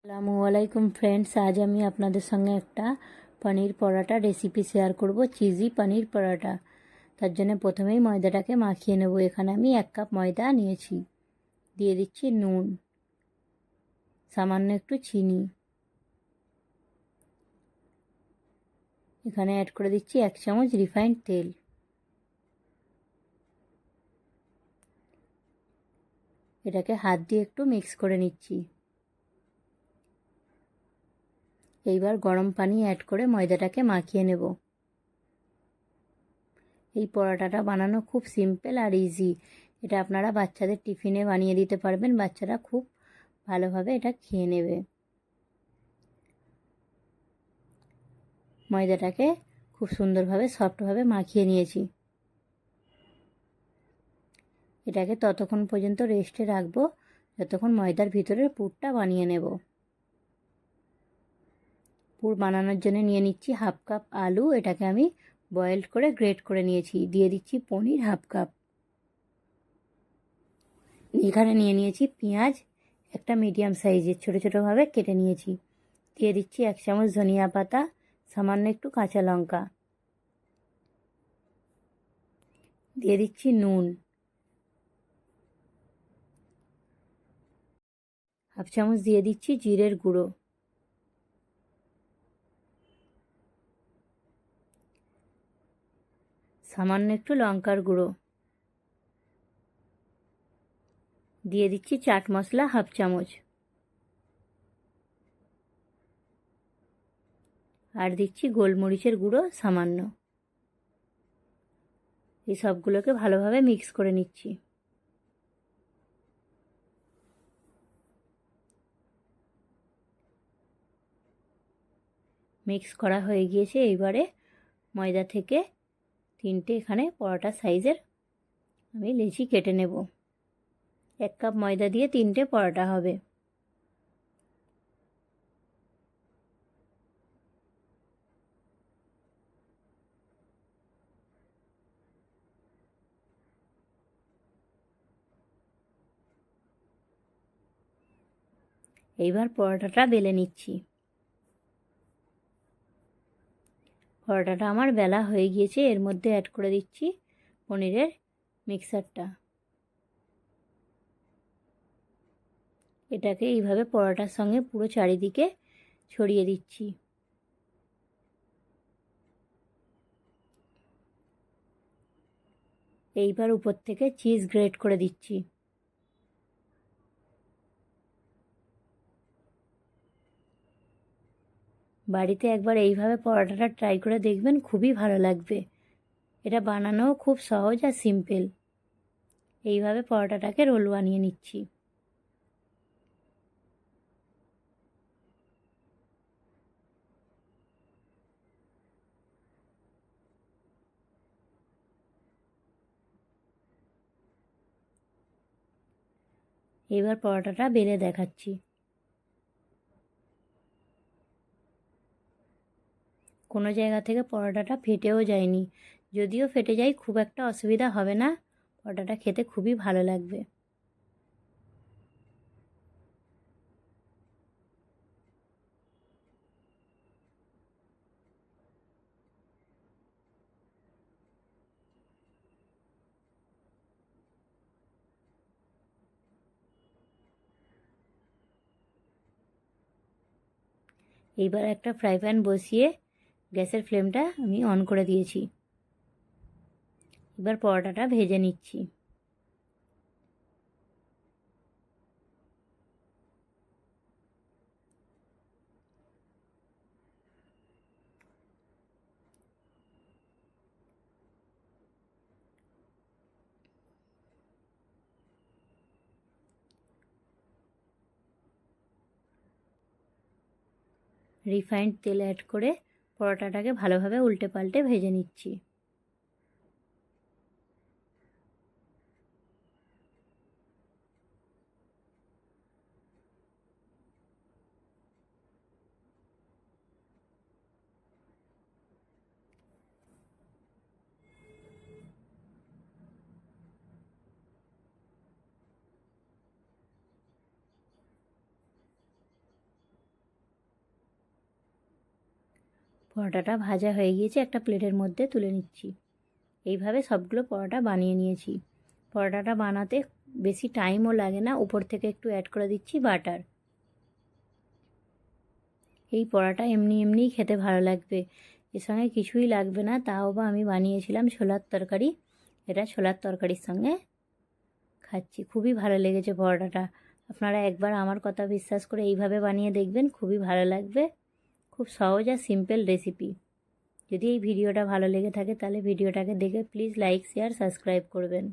আসসালামু আলাইকুম ফ্রেন্ডস, আজ আমি আপনাদের সঙ্গে একটা পনির পরোটা রেসিপি শেয়ার করব, চিজি পনির পরোটা। তার জন্য প্রথমেই ময়দাটাকে মাখিয়ে নেব। এখানে আমি 1 কাপ ময়দা নিয়েছি। দিয়ে দিচ্ছি নুন, সামান্য একটু চিনি। এখানে অ্যাড করে দিচ্ছি 1 চামচ রিফাইন্ড তেল। এটাকে হাত দিয়ে একটু মিক্স করে নিচ্ছি। এইবার গরম পানি অ্যাড করে ময়দাটাকে মাখিয়ে নেব। এই পরোটাটা বানানো খুব সিম্পল আর ইজি। এটা আপনারা বাচ্চাদের টিফিনে বানিয়ে দিতে পারবেন, বাচ্চারা খুব ভালোভাবে এটা খেয়ে নেবে। ময়দাটাকে খুব সুন্দরভাবে সফটভাবে মাখিয়ে নিয়েছি। এটাকে ততক্ষণ পর্যন্ত রেস্টে রাখবো যতক্ষণ ময়দার ভিতরের পুরটা বানিয়ে নেব। পুর বানানোর জন্য নিয়ে নিচ্ছি 1/2 কাপ আলু। এটাকে আমি বয়েলড করে গ্রেট করে নিয়েছি। দিয়ে দিচ্ছি পনির 1/2 কাপ। এখানে নিয়ে নিয়েছি পেঁয়াজ, একটা মিডিয়াম সাইজের ছোটো ছোটোভাবে কেটে নিয়েছি। দিয়ে দিচ্ছি 1 চামচ ধনিয়া পাতা, সামান্য একটু কাঁচা লঙ্কা। দিয়ে দিচ্ছি নুন, 1/2 চামচ দিয়ে দিচ্ছি জিরের গুঁড়ো, সামান্য একটু লঙ্কার গুঁড়ো। দিয়ে দিচ্ছি চাট মশলা 1/2 চামচ, আর দিচ্ছি গোলমরিচের গুঁড়ো সামান্য। এই সবগুলোকে ভালোভাবে মিক্স করে নিচ্ছি। মিক্স করা হয়ে গিয়েছে। এইবারে ময়দা থেকে 3টে এখানে পরোটা সাইজের আমি লেচি কেটে নেব। 1 কাপ ময়দা দিয়ে 3টে পরোটা হবে। এইবার পরোটাটা বেলে নিচ্ছি। পরোটাটা আমার বেলা হয়ে গিয়েছে। এর মধ্যে অ্যাড করে দিচ্ছি পনিরের মিক্সারটা। এটাকে এইভাবে পরোটার সঙ্গে পুরো চারিদিকে ছড়িয়ে দিচ্ছি। এইবার উপর থেকে চিজ গ্রেট করে দিচ্ছি। বাড়িতে একবার এইভাবে পরোটাটা ট্রাই করে দেখবেন, খুবই ভালো লাগবে। এটা বানানোও খুব সহজ আর সিম্পল। এইভাবে পরোটাটাকে রোল বানিয়ে নিচ্ছি। এবার পরোটাটা বেলে দেখাচ্ছি। কোনো জায়গা থেকে পরোটাটা ফেটেও যায়নি। যদিও ফেটে যায় খুব একটা অসুবিধা হবে না, পরোটাটা খেতে খুবই ভালো লাগবে। এইবার একটা ফ্রাই প্যান বসিয়ে গ্যাসের ফ্লেমটা আমি অন করে দিয়েছি। এবার পরোটাটা ভেজে নিচ্ছি। রিফাইন্ড তেল অ্যাড করে পরোটাটাকে ভালোভাবে উল্টে পাল্টে ভেজে নিচ্ছি। পরোটাটা ভাজা হয়ে গিয়েছে, একটা প্লেটের মধ্যে তুলে নিচ্ছি। এইভাবে সবগুলো পরোটা বানিয়ে নিয়েছি। পরোটাটা বানাতে বেশি টাইমও লাগে না, উপর থেকে একটু অ্যাড করে দিচ্ছি বাটার। এই পরোটা এমনি এমনিই খেতে ভালো লাগবে, এর সঙ্গে কিছুই লাগবে না। তাও বা আমি বানিয়েছিলাম ছোলার তরকারি, এটা ছোলার তরকারির সঙ্গে খাচ্ছি। খুবই ভালো লেগেছে পরোটাটা। আপনারা একবার আমার কথা বিশ্বাস করে এইভাবে বানিয়ে দেখবেন, খুবই ভালো লাগবে। খুব সহজ আর সিম্পল রেসিপি। যদি এই ভিডিওটা ভালো লেগে থাকে তাহলে ভিডিওটাকে দেখে প্লিজ লাইক, শেয়ার, সাবস্ক্রাইব করবেন।